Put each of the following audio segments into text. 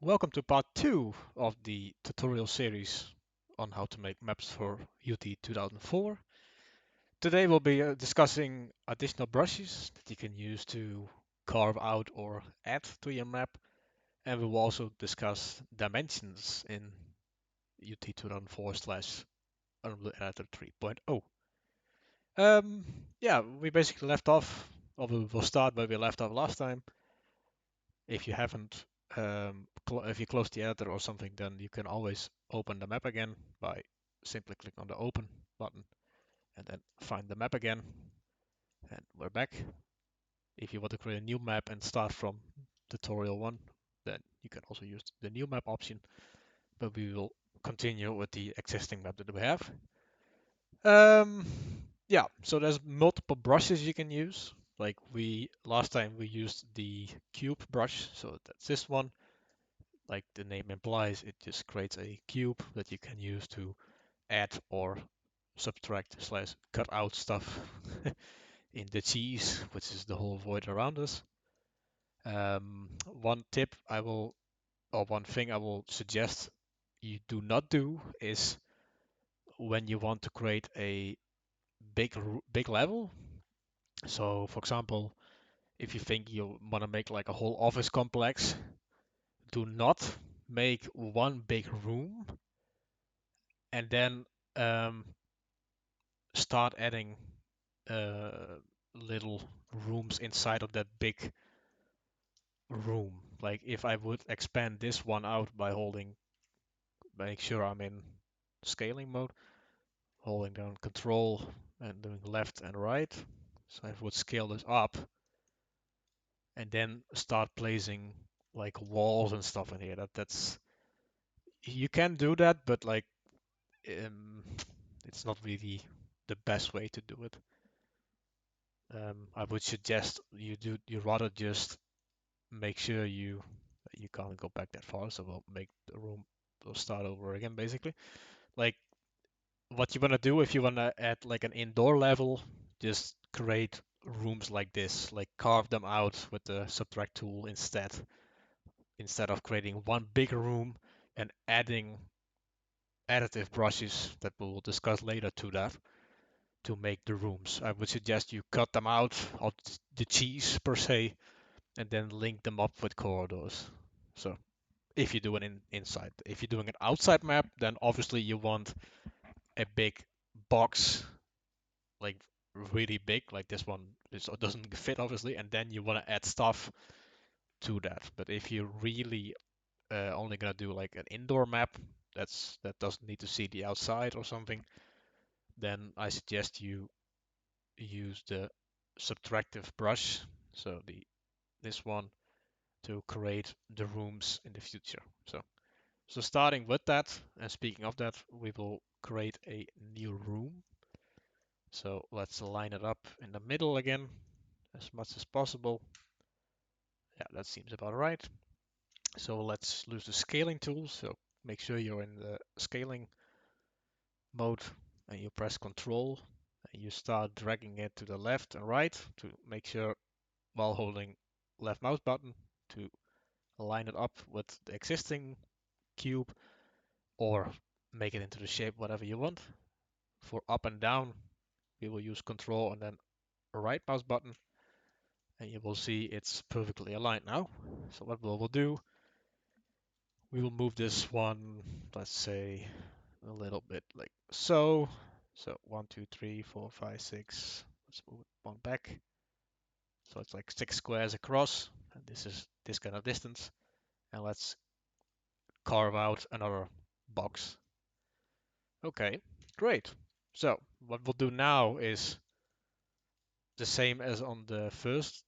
Welcome to part 2 of the tutorial series on how to make maps for UT2004. Today we'll be discussing additional brushes that you can use to carve out or add to your map, and we will also discuss dimensions in UT2004 slash Unreal Editor 3.0. Yeah, we basically left off, or we will start where we left off last time. If you haven't, if you close the editor or something, then you can always open the map again by simply click on the open button and then find the map again. And we're back. If you want to create a new map and start from tutorial 1, then you can also use the new map option, but we will continue with the existing map that we have. Um, yeah, so there's multiple brushes you can use. Like last time we used the cube brush, so that's this one. Like the name implies, it just creates a cube that you can use to add or subtract slash cut out stuff in the cheese, which is the whole void around us. One tip I will, or one thing I will suggest you do not do is when you want to create a big level. So, for example, if you think you want to make like a whole office complex, do not make one big room and then um, start adding uh, little rooms inside of that big room. Like if I would expand this one out by make sure I'm in scaling mode, holding down control and doing left and right. So I would scale this up and then start placing like walls and stuff in here. That's you can do that, but like um, it's not really the best way to do it. I would suggest you rather just make sure you can't go back that far, so we'll make the room, we'll start over again basically. Like what you wanna do if you wanna add like an indoor level, just create rooms like this, like carve them out with the subtract tool instead of creating one big room and adding additive brushes that we will discuss later to that to make the rooms. I would suggest you cut them out of the cheese per se and then link them up with corridors. So if you do it inside. If you're doing an outside map, then obviously you want a big box, like really big, like this one doesn't fit obviously, and then you want to add stuff to that. But if you're really only gonna do like an indoor map, that doesn't need to see the outside or something, then I suggest you use the subtractive brush, so this one to create the rooms in the future. So starting with that, and speaking of that, we will create a new room. So let's line it up in the middle again, as much as possible. Yeah, that seems about right. So let's use the scaling tool. So make sure you're in the scaling mode and you press Control and you start dragging it to the left and right to make sure while holding left mouse button to line it up with the existing cube or make it into the shape whatever you want. For up and down, we will use Control and then right mouse button, and you will see it's perfectly aligned now. So what we'll do, we will move this one, let's say, a little bit like so. So 1, 2, 3, 4, 5, 6. Let's move it one back. So it's like 6 squares across, and this is this kind of distance. And let's carve out another box. Okay, great. So what we'll do now is the same as on the first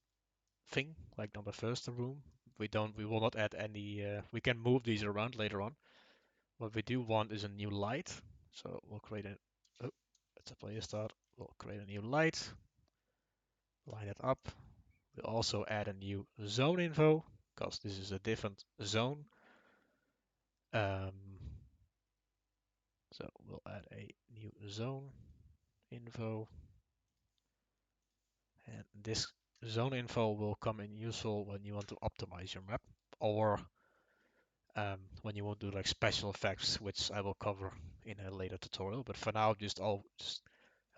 thing, like on the first room. We will not add any, we can move these around later on. What we do want is a new light. So we'll create a, oh, it's a player start. We'll create a new light, line it up. We'll also add a new zone info because this is a different zone. Um, so we'll add a new zone info, and this zone info will come in useful when you want to optimize your map or when you want to do like special effects, which I will cover in a later tutorial. But for now, just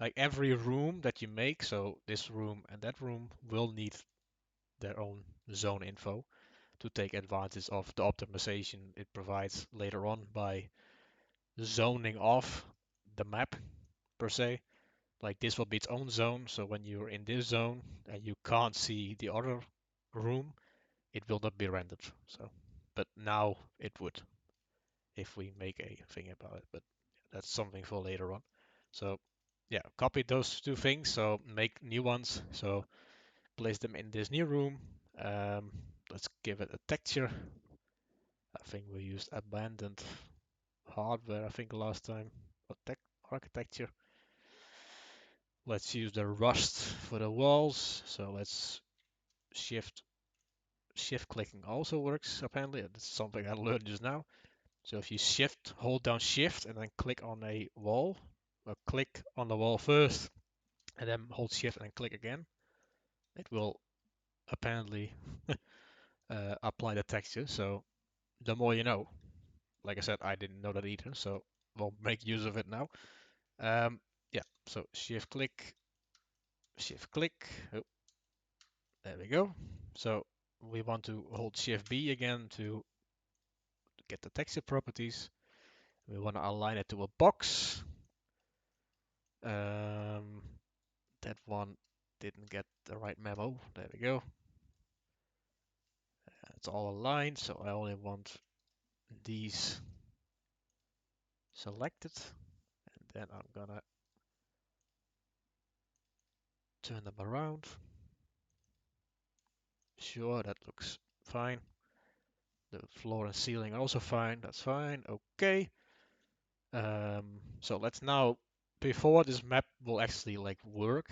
like every room that you make, so this room and that room will need their own zone info to take advantage of the optimization it provides later on by zoning off the map per se. Like this will be its own zone, so when you're in this zone and you can't see the other room, it will not be rendered. So, but now it would if we make a thing about it. But that's something for later on. So yeah, copy those two things. So make new ones. So place them in this new room. Let's give it a texture. I think we used abandoned hardware, I think last time. Architecture. Let's use the rust for the walls. So let's shift clicking also works apparently. That's something I learned just now. So if you hold down shift and then click on a wall, or click on the wall first and then hold shift and click again, it will apparently apply the texture. So the more you know. Like I said, I didn't know that either, so we'll make use of it now. Yeah, so shift click. Oh, there we go. So we want to hold shift B again to get the texture properties. We want to align it to a box. Um, that one didn't get the right memo. There we go. It's all aligned, so I only want these selected. And then I'm gonna turn them around. Sure, that looks fine. The floor and ceiling are also fine. That's fine. Okay. So let's now, before this map will actually like work,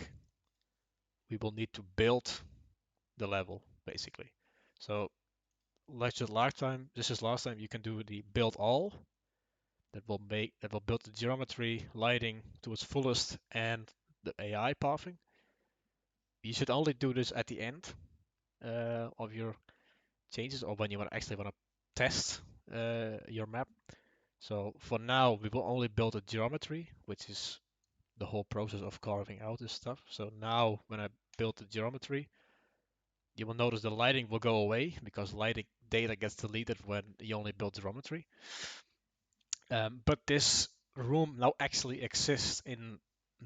we will need to build the level basically. So let's just last time you can do the build all. That will build the geometry, lighting to its fullest, and the AI pathing. You should only do this at the end of your changes, or when you actually want to test your map. So for now, we will only build a geometry, which is the whole process of carving out this stuff. So now when I build the geometry, you will notice the lighting will go away because lighting data gets deleted when you only build geometry. But this room now actually exists in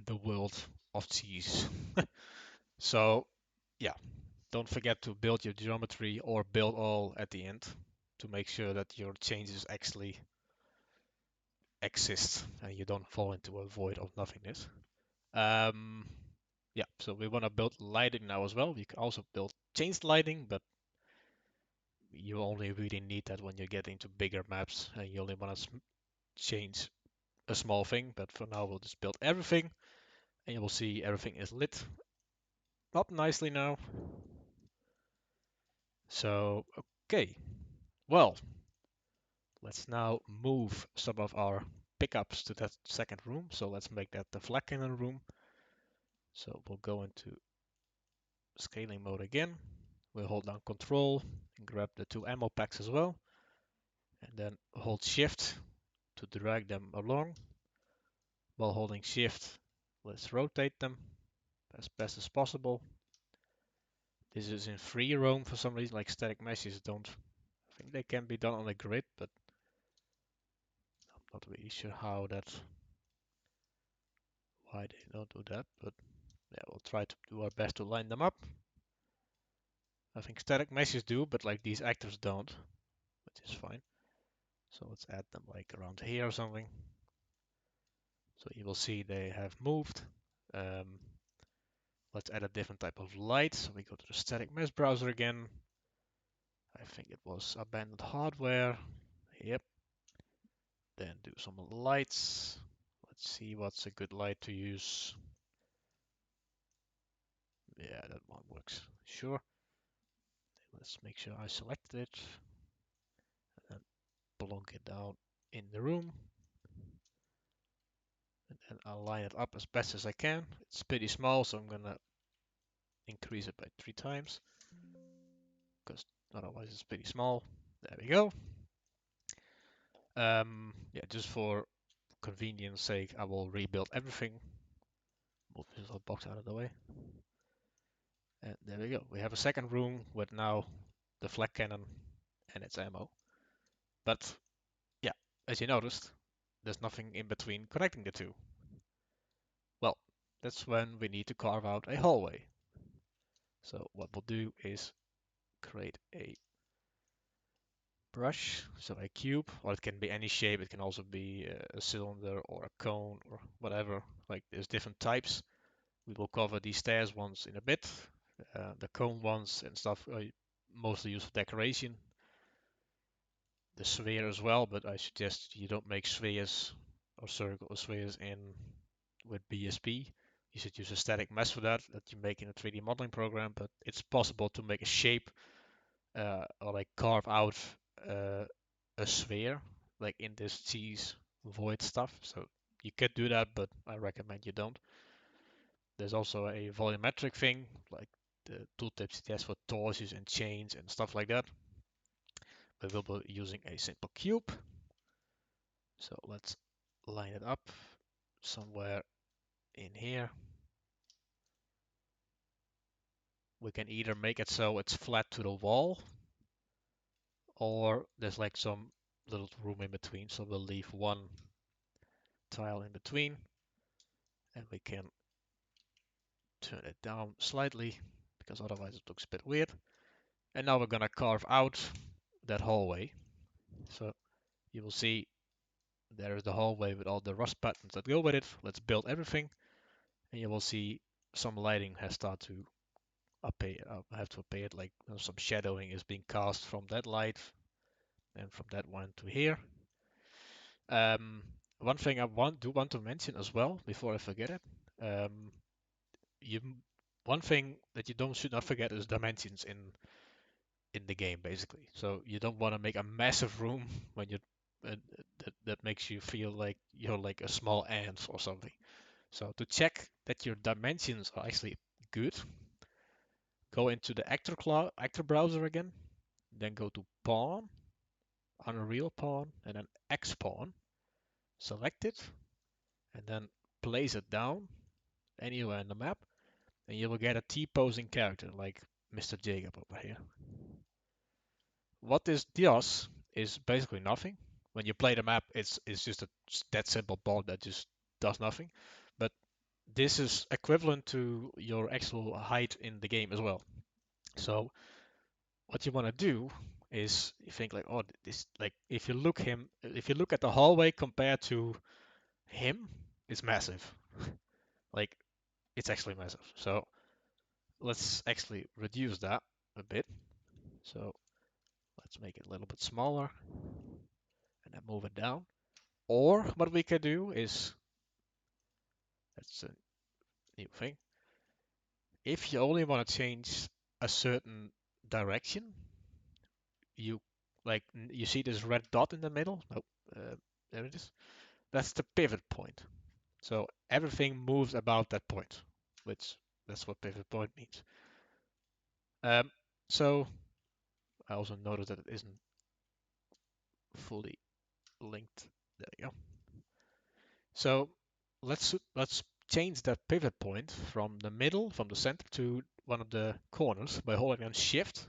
the world of cheese. So yeah, don't forget to build your geometry or build all at the end to make sure that your changes actually exist and you don't fall into a void of nothingness. Um, yeah, so we want to build lighting now as well. You can also build changed lighting, but you only really need that when you're getting to bigger maps and you only want to change a small thing. But for now, we'll just build everything and you will see everything is lit up nicely now. So, okay, well, let's now move some of our pickups to that second room. So let's make that the flag cannon room. So we'll go into scaling mode again. We'll hold down control and grab the two ammo packs as well. And then hold shift to drag them along. While holding shift, let's rotate them as best as possible. This is in free roam for some reason, like static meshes don't. I think they can be done on a grid, but I'm not really sure why they don't do that. But yeah, we'll try to do our best to line them up. I think static meshes do, but like these actors don't, which is fine. So let's add them like around here or something. So you will see they have moved. Um, let's add a different type of light. So we go to the static mesh browser again. I think it was abandoned hardware. Yep. Then do some lights. Let's see what's a good light to use. Yeah, that one works. Sure. Let's make sure I selected it. And then plonk it down in the room. And then I'll line it up as best as I can. It's pretty small, so I'm gonna increase it by 3 times. Because otherwise it's pretty small. There we go. Yeah, just for convenience sake, I will rebuild everything. Move this little box out of the way. And there we go. We have a second room with now the flak cannon and its ammo. But yeah, as you noticed, there's nothing in between connecting the two. Well, that's when we need to carve out a hallway. So what we'll do is create a brush, so a cube, or it can be any shape. It can also be a cylinder or a cone or whatever. Like there's different types. We will cover these stairs ones in a bit. The cone ones and stuff are mostly used for decoration. The sphere as well, but I suggest you don't make spheres or circle spheres in with BSP. You should use a static mesh for that you make in a 3D modeling program, but it's possible to make a shape or like carve out uh, a sphere like in this cheese void stuff. So you could do that, but I recommend you don't. There's also a volumetric thing like the tooltip suggests for torches and chains and stuff like that. We will be using a simple cube. So let's line it up somewhere in here. We can either make it so it's flat to the wall, or there's like some little room in between. So we'll leave one tile in between, and we can turn it down slightly because otherwise it looks a bit weird. And now we're gonna carve out that hallway. So you will see there is the hallway with all the rust patterns that go with it. Let's build everything, and you will see some lighting has started to appear. I have to appear like some shadowing is being cast from that light and from that one to here. Um, One thing I want to mention as well before I forget it. Um, you One thing that you don't should not forget is dimensions in the game basically. So you don't want to make a massive room when you that makes you feel like you're like a small ant or something. So to check that your dimensions are actually good, go into the actor browser again, then go to pawn, Unreal pawn, and then X pawn. Select it, and then place it down anywhere in the map, and you will get a T-posing character like Mr. Jacob over here. What this does is basically nothing. When you play the map, it's just that simple ball that just does nothing. But this is equivalent to your actual height in the game as well. So what you want to do is you think like, oh, this like if you look at the hallway compared to him, it's massive. Like it's actually massive. So let's actually reduce that a bit. So let's make it a little bit smaller and then move it down. Or what we can do is, that's a new thing. If you only want to change a certain direction, you you see this red dot in the middle? Nope, there it is. That's the pivot point. So everything moves about that point, which that's what pivot point means. Um, so I also noticed that it isn't fully linked. There you go. So let's change that pivot point from the middle, from the center to one of the corners by holding on Shift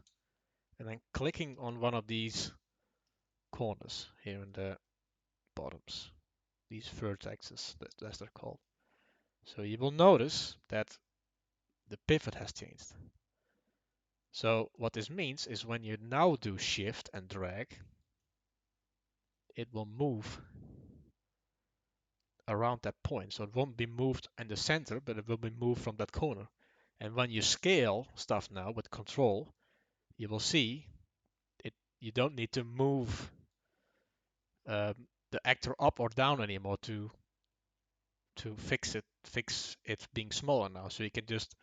and then clicking on one of these corners here in the bottoms, these vertexes, as they're called. So you will notice that the pivot has changed. So what this means is when you now do Shift and drag, it will move around that point. So it won't be moved in the center, but it will be moved from that corner. And when you scale stuff now with Control, you will see it. You don't need to move um, the actor up or down anymore to fix it being smaller now. So you can just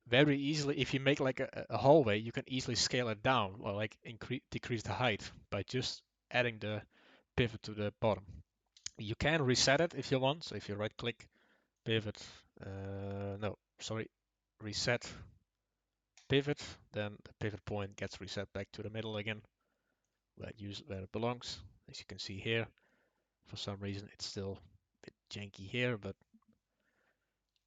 very easily, if you make like a hallway, you can easily scale it down or like decrease the height by just adding the pivot to the bottom. You can reset it if you want. So if you right click, pivot, no, sorry, reset pivot, then the pivot point gets reset back to the middle again, where it belongs. As you can see here, for some reason it's still a bit janky here, but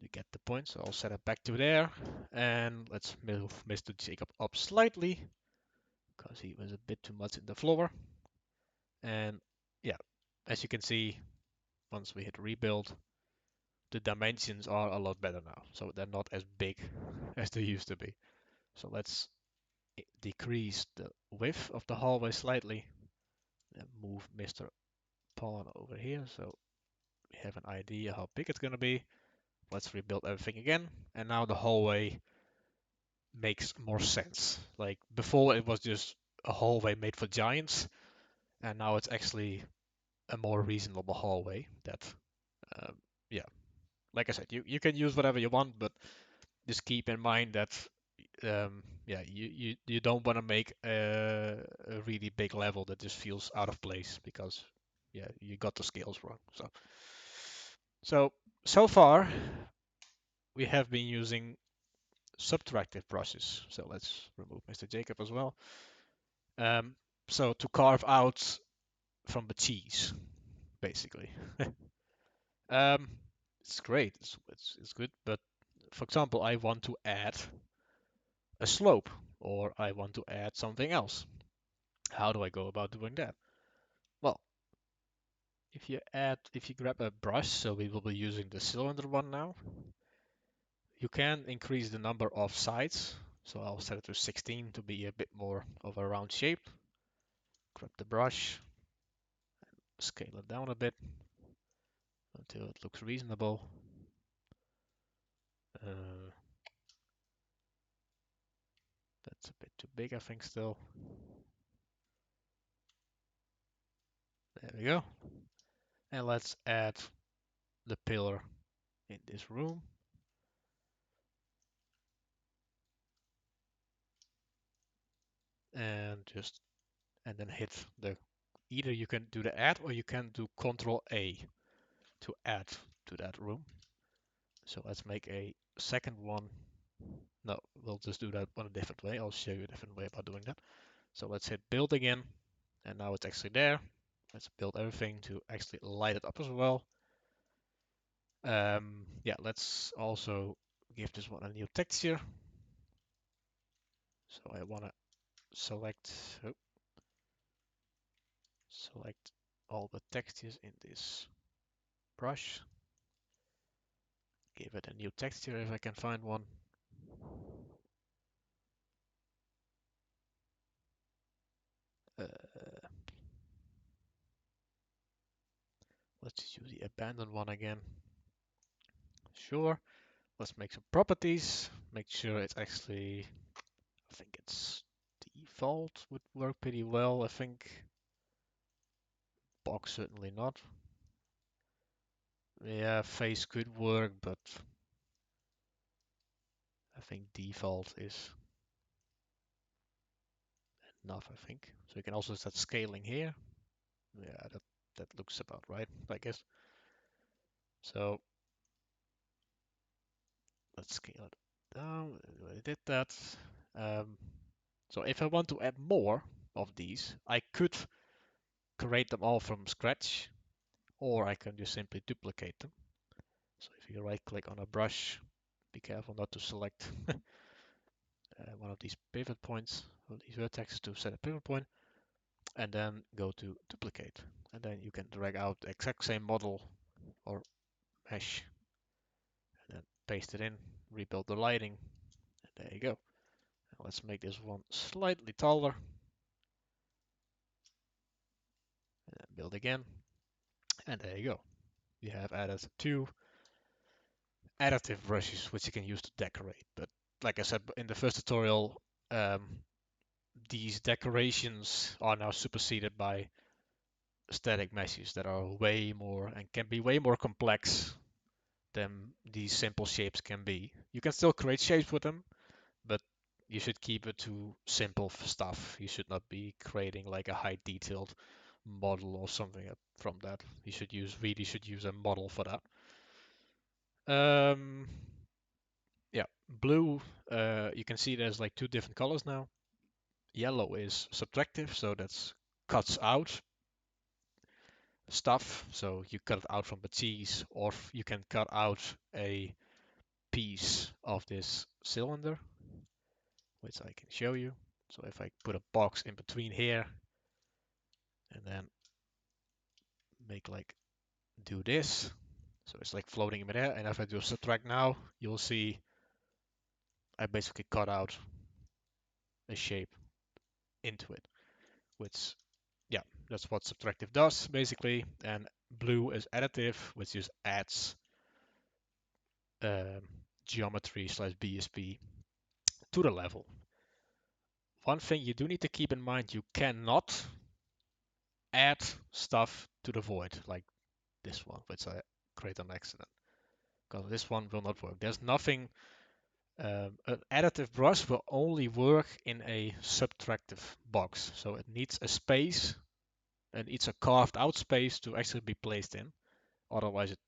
you get the point. So I'll set it back to there, and let's move Mr. Jacob up slightly because he was a bit too much in the floor. And yeah, as you can see, once we hit rebuild, the dimensions are a lot better now. So they're not as big as they used to be. So let's decrease the width of the hallway slightly and move Mr. Pawn over here so we have an idea how big it's going to be. Let's rebuild everything again, and now the hallway makes more sense. Like before it was just a hallway made for giants, and now it's actually a more reasonable hallway that um, yeah, like I said, you can use whatever you want, but just keep in mind that yeah, you don't want to make a really big level that just feels out of place because yeah, you got the scales wrong. So far we have been using subtractive brushes. So let's remove Mr. Jacob as well. Um, so to carve out from the cheese, basically. um, it's great. It's good, but for example, I want to add a slope, or I want to add something else. How do I go about doing that? Well, if you grab a brush, so we will be using the cylinder one now, you can increase the number of sides. So I'll set it to 16 to be a bit more of a round shape. Grab the brush, scale it down a bit until it looks reasonable. Uh, that's a bit too big, I think, still. There we go. And let's add the pillar in this room. And then hit the, either you can do the add or you can do Control A to add to that room. So let's make a second one. No, we'll just do that one a different way. I'll show you a different way about doing that. So let's hit build again, and now it's actually there. Let's build everything to actually light it up as well. Yeah, let's also give this one a new texture. So I want to select oh, select all the textures in this brush. Give it a new texture if I can find one. Let's use the abandoned one again. Sure. Let's make some properties. Make sure it's actually, I think it's default would work pretty well. I think box certainly not. Yeah, face could work, but I think default is enough, I think. So you can also set scaling here. Yeah, that looks about right, I guess. So let's scale it down. I did that. Um, so if I want to add more of these, I could create them all from scratch, or I can just simply duplicate them. So if you right click on a brush, be careful not to select one of these pivot points, or these vertices to set a pivot point, and then go to duplicate. And then you can drag out the exact same model or mesh, and then paste it in, rebuild the lighting, and there you go. Now let's make this one slightly taller, and then build again, and there you go. You have added two additive brushes which you can use to decorate. But like I said in the first tutorial, these decorations are now superseded by static meshes that are way more and can be way more complex than these simple shapes can be. You can still create shapes with them, but you should keep it to simple stuff. You should not be creating like a high detailed model or something from that. You should use a model for that. Um, yeah, blue. You can see there's like two different colors now. Yellow is subtractive, so that's cuts out stuff. So you cut it out from the cheese, or you can cut out a piece of this cylinder, which I can show you. So if I put a box in between here and then make like do this, so it's like floating in midair. And if I do subtract now, you'll see I basically cut out a shape into it, which, yeah, that's what subtractive does basically. And blue is additive, which just adds um, geometry slash BSP to the level. One thing you do need to keep in mind, you cannot add stuff to the void like this one, which I create on accident, because this one will not work. There's nothing, an additive brush will only work in a subtractive box. So it needs a space, and it's a carved out space to actually be placed in. Otherwise it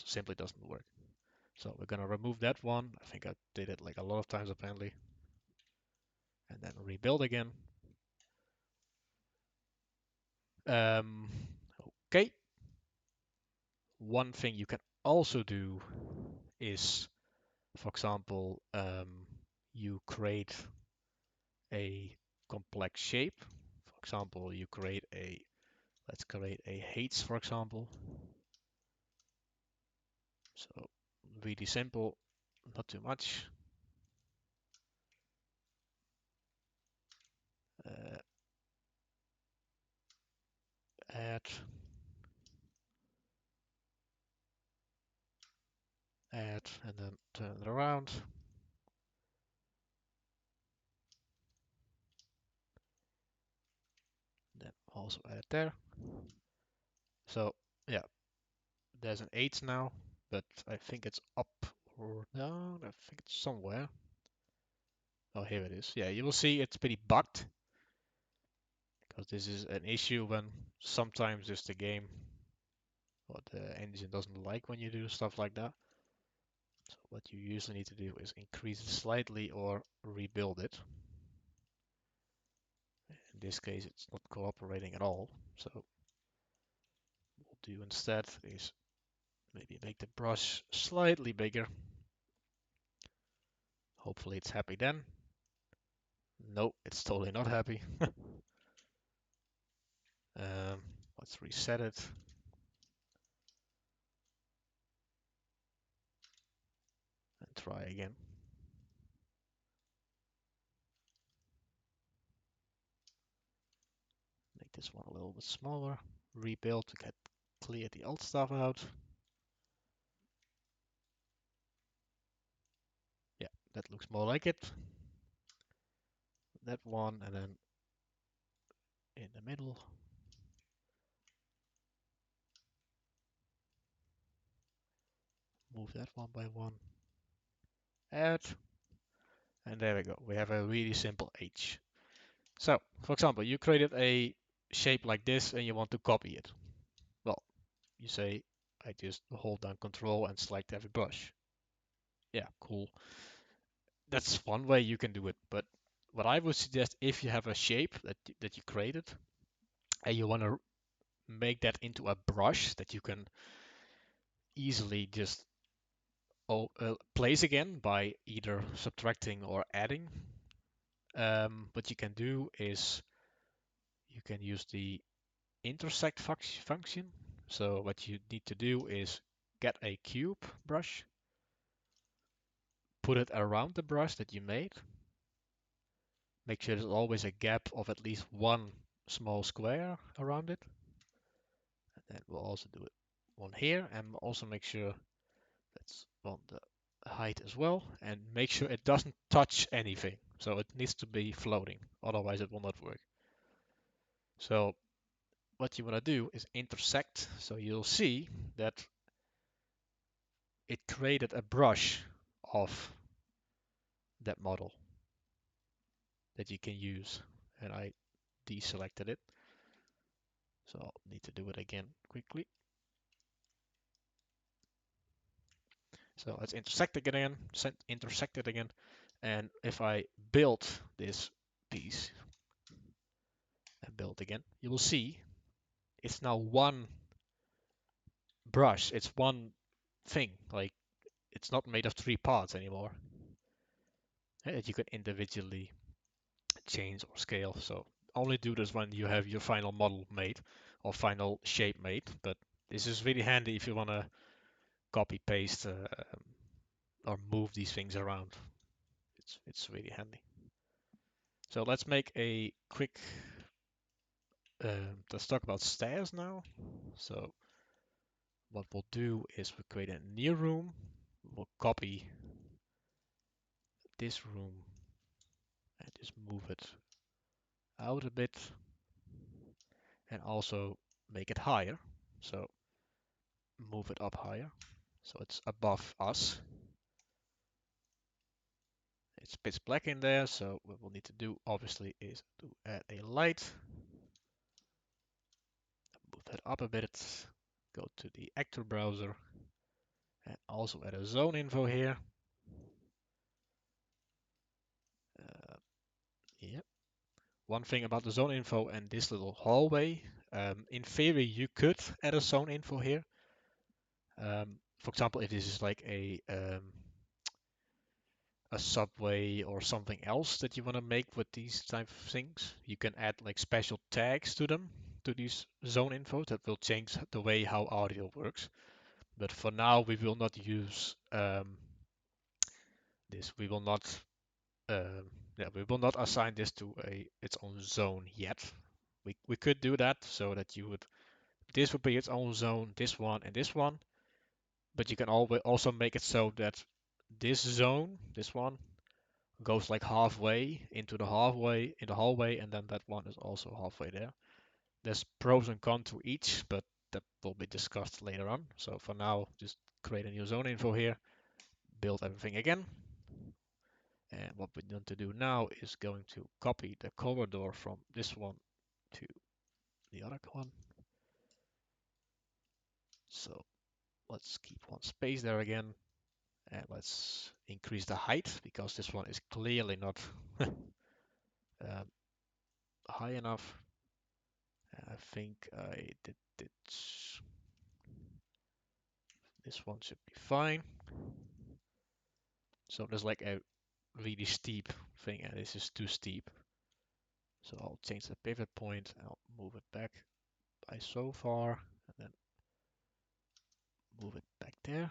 simply doesn't work. So we're gonna remove that one. I think I did it like a lot of times apparently. And then rebuild again. Um, okay. One thing you can also do is, for example, you create a complex shape. For example, you create a, let's create a H, for example. So really simple, not too much. Uh, add, add, and then turn it around. Then also add it there. So yeah, there's an 8 now, but I think it's up or down. I think it's somewhere. Oh, here it is. Yeah, you will see it's pretty bugged, because this is an issue when sometimes just the game or the engine doesn't like when you do stuff like that. So what you usually need to do is increase it slightly or rebuild it. In this case, it's not cooperating at all. So what we'll do instead is maybe make the brush slightly bigger. Hopefully it's happy then. Nope, it's totally not happy. Let's reset it. And try again. Make this one a little bit smaller. Rebuild to get clear the old stuff out. Yeah, that looks more like it. That one, and then in the middle. Move that one by one. Add. And there we go. We have a really simple H. So, for example, you created a shape like this and you want to copy it. Well, you say, I just hold down Control and select every brush. Yeah, cool. That's one way you can do it. But what I would suggest, if you have a shape that you created and you want to make that into a brush that you can easily just place again by either subtracting or adding, what you can do is you can use the intersect function. So what you need to do is get a cube brush, put it around the brush that you made. Make sure there's always a gap of at least one small square around it. And then we'll also do it one here, and also make sure that's on the height as well, and make sure it doesn't touch anything. So it needs to be floating, otherwise it will not work. So what you want to do is intersect. So you'll see that it created a brush of that model that you can use. And I deselected it. So I'll need to do it again quickly. So let's intersect it again. And if I build this piece and build again, you will see it's now one brush, it's one thing. Like it's not made of three parts anymore. That you can individually change or scale. So only do this when you have your final model made or final shape made. But this is really handy if you want to copy paste or move these things around. It's really handy. So let's make a quick. Let's talk about stairs now. So what we'll do is we'll create a new room. We'll copy this room and just move it out a bit and also make it higher. So move it up higher so it's above us. It's pitch black in there, so what we'll need to do obviously is to add a light. Move that up a bit. Go to the actor browser and also add a zone info here. Uh, yeah. One thing about the zone info and this little hallway, in theory you could add a zone info here. For example, if this is like a subway or something else that you want to make with these type of things, you can add like special tags to them, to these zone info that will change the way how audio works. But for now, we will not use this. We will not, yeah, we will not assign this to its own zone yet. We could do that so that you would, this would be its own zone, this one and this one. But you can always also make it so that this zone, this one, goes like halfway into the hallway, and then that one is also halfway there. There's pros and cons to each, but that will be discussed later on. So for now, just create a new zone info here, build everything again. And what we want to do now is going to copy the corridor from this one to the other one. So let's keep one space there again. And let's increase the height because this one is clearly not high enough. I think I did it. This one should be fine. So there's like a really steep thing and this is too steep. So I'll change the pivot point. I'll move it back by so far and then move it back there.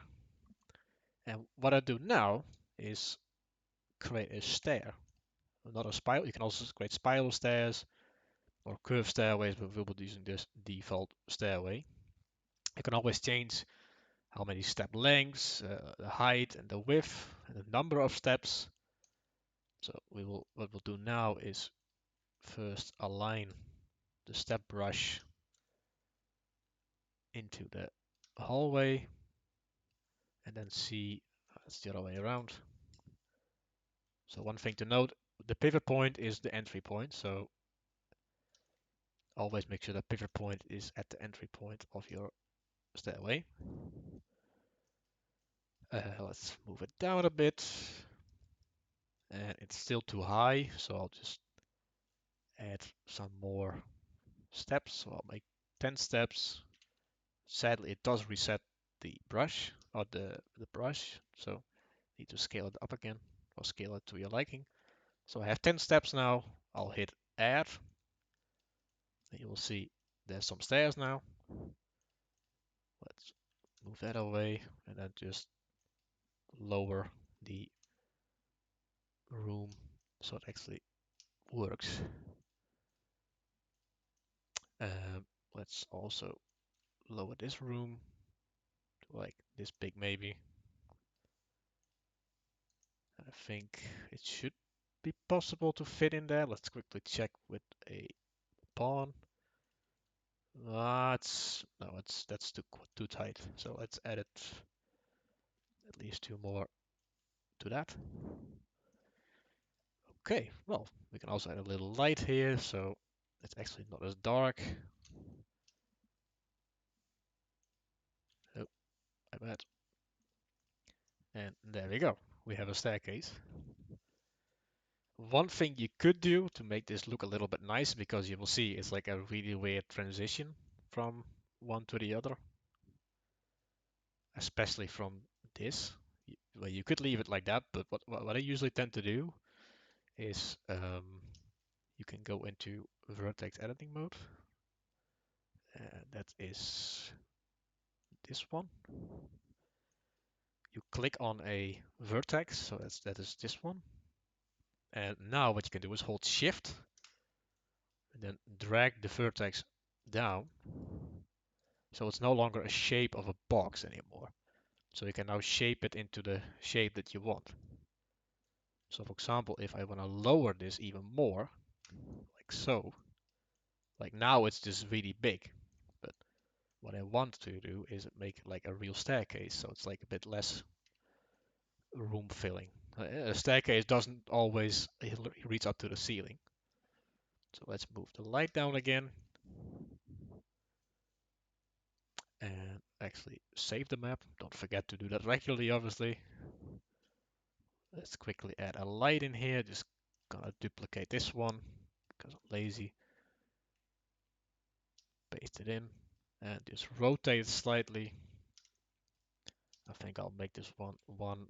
And what I do now is create a stair, not a spiral. You can also create spiral stairs or curved stairways, but we'll be using this default stairway. You can always change how many step lengths, the height and the width, and the number of steps. So what we'll do now is first align the step brush into the hallway and then see it's the other way around. So one thing to note, the pivot point is the entry point. So always make sure the pivot point is at the entry point of your stairway. Let's move it down a bit. And it's still too high, so I'll just add some more steps. So I'll make 10 steps. Sadly, it does reset the brush or the brush, so need to scale it up again or scale it to your liking. So I have 10 steps now. I'll hit add. And you will see there's some stairs now. Let's move that away and then just lower the room so it actually works. Let's also lower this room to like this big maybe. I think it should be possible to fit in there. Let's quickly check with a pawn. It's no, that's too tight. So let's add it at least two more to that. Okay, well, we can also add a little light here, so it's actually not as dark. Oh, I bet. And there we go. We have a staircase. One thing you could do to make this look a little bit nice, because you will see it's like a really weird transition from one to the other. especially from this. Well, you could leave it like that, but what I usually tend to do is you can go into vertex editing mode. That is this one. You click on a vertex, so that is this one. And now what you can do is hold Shift and then drag the vertex down. So it's no longer a shape of a box anymore. So you can now shape it into the shape that you want. So for example, if I want to lower this even more, like so, like now it's just really big. But what I want to do is make it like a real staircase, so it's like a bit less room filling. A staircase doesn't always reach up to the ceiling. So let's move the light down again. And actually save the map. Don't forget to do that regularly, obviously. Let's quickly add a light in here. Just gonna duplicate this one because I'm lazy. Paste it in and just rotate it slightly. I think I'll make this one, 1,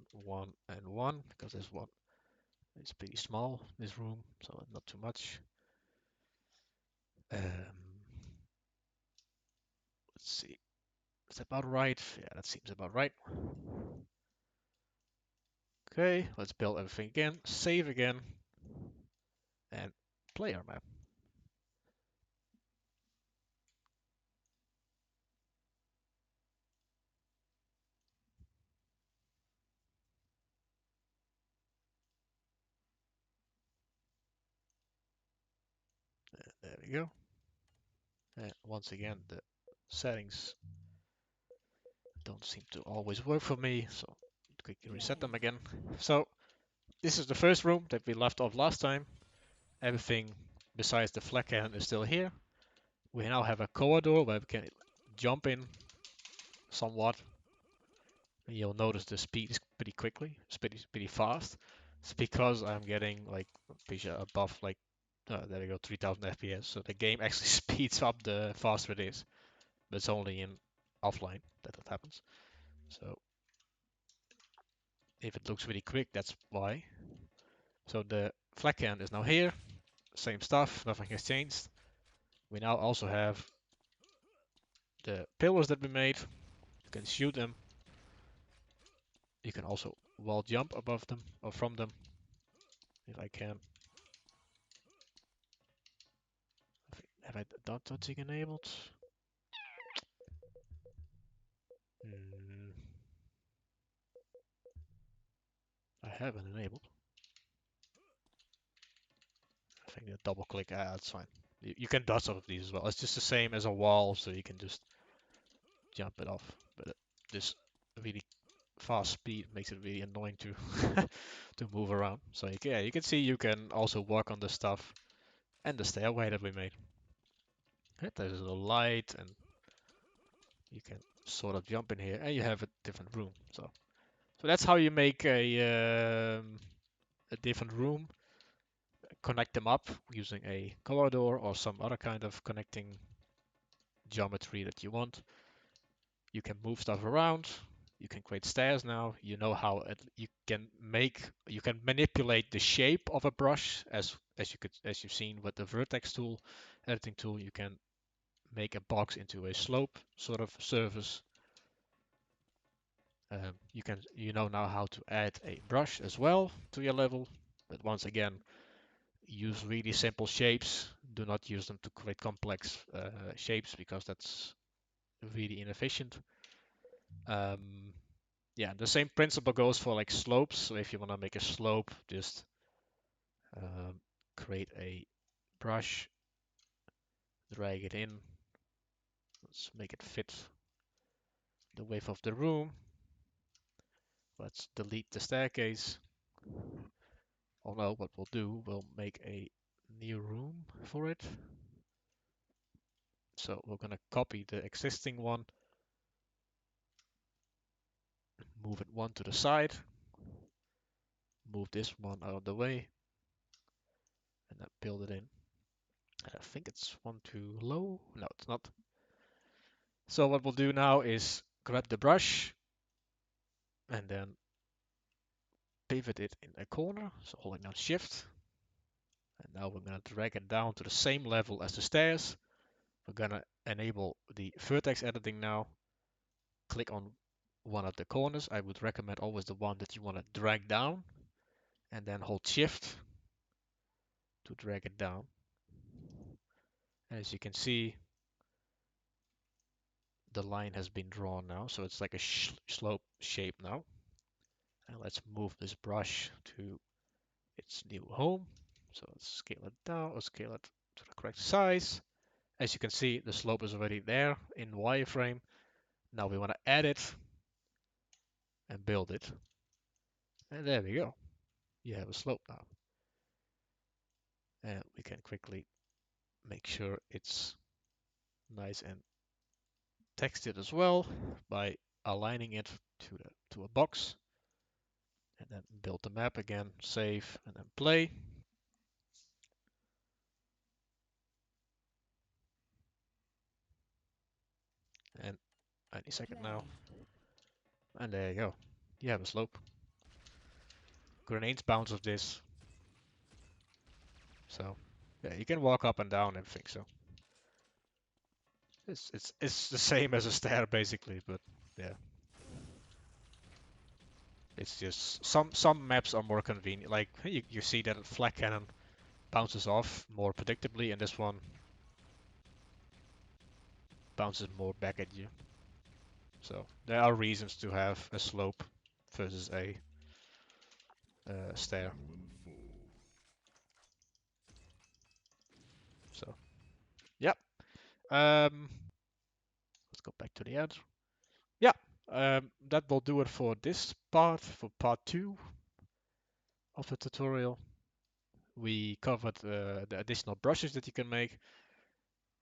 and 1 because this one is pretty small, this room, so not too much. Let's see. Is that about right? Yeah, that seems about right. Okay, let's build everything again, save again, and play our map. There we go. And once again, the settings don't seem to always work for me, so quickly reset them again. So this is the first room that we left off last time. Everything besides the flag cannon is still here. We now have a corridor where we can jump in somewhat. And you'll notice the speed is pretty quickly. It's pretty fast. It's because I'm getting like above like there we go, 3000 FPS. So the game actually speeds up the faster it is. But it's only in offline that happens. So if it looks really quick, that's why. So the flag cannon is now here. Same stuff, nothing has changed. We now also have the pillars that we made. You can shoot them. You can also wall jump above them or from them, if I can. Have I dot dodging enabled? Hmm, I haven't enabled. I think the double click, that's fine. You can dodge off of these as well. It's just the same as a wall, so you can just jump it off. But this really fast speed makes it really annoying to to move around. So yeah, you can see you can also work on the stuff and the stairway that we made. Yeah, there's a little light, and you can sort of jump in here, and you have a different room. So that's how you make a different room. Connect them up using a corridor or some other kind of connecting geometry that you want. You can move stuff around. You can create stairs now. You know how you can manipulate the shape of a brush as you've seen with the vertex tool, editing tool. You can make a box into a slope sort of surface. You know now how to add a brush as well to your level, but once again, use really simple shapes. Do not use them to create complex shapes because that's really inefficient. Um, yeah, the same principle goes for like slopes. So if you want to make a slope, just um, create a brush, drag it in. Let's make it fit the width of the room. Let's delete the staircase. Oh no, what we'll do, we'll make a new room for it. So we're going to copy the existing one, move it one to the side, move this one out of the way, and then build it in. And I think it's one too low. No, it's not. So what we'll do now is grab the brush, and then pivot it in a corner. So holding down Shift. And now we're going to drag it down to the same level as the stairs. We're going to enable the vertex editing now. Click on one of the corners. I would recommend always the one that you want to drag down. And then hold Shift to drag it down. And as you can see, the line has been drawn now. So it's like a slope shape now. And let's move this brush to its new home. So let's scale it down or scale it to the correct size. As you can see, the slope is already there in wireframe. Now we want to add it and build it. And there we go. You have a slope now. And we can quickly make sure it's nice and textured as well by aligning it to a box. And then build the map again, save, and then play. And any second now. And there you go. You have a slope. Grenades bounce of this. So yeah, you can walk up and down everything. So it's the same as a stair basically, but yeah. It's just some maps are more convenient. Like you see that flag cannon bounces off more predictably, and this one bounces more back at you. So there are reasons to have a slope versus a stair. So yeah. Let's go back to the end. Yeah. That will do it for this part, for part 2 of the tutorial. We covered the additional brushes that you can make.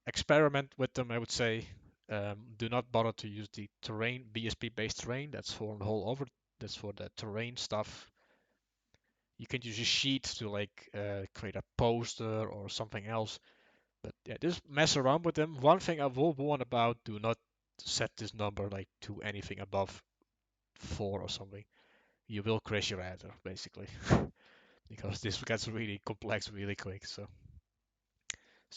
Experiment with them, I would say. Do not bother to use the terrain, BSP-based terrain. That's for the whole over. That's for the terrain stuff. You can use a sheet to like create a poster or something else. But yeah, just mess around with them. One thing I will warn about: do not set this number like to anything above 4 or something. You will crash your editor basically, because this gets really complex really quick. So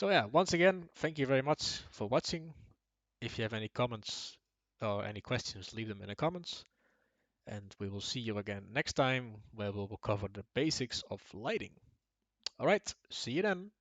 yeah, once again, thank you very much for watching. If you have any comments or any questions, leave them in the comments. And we will see you again next time where we will cover the basics of lighting. All right, see you then.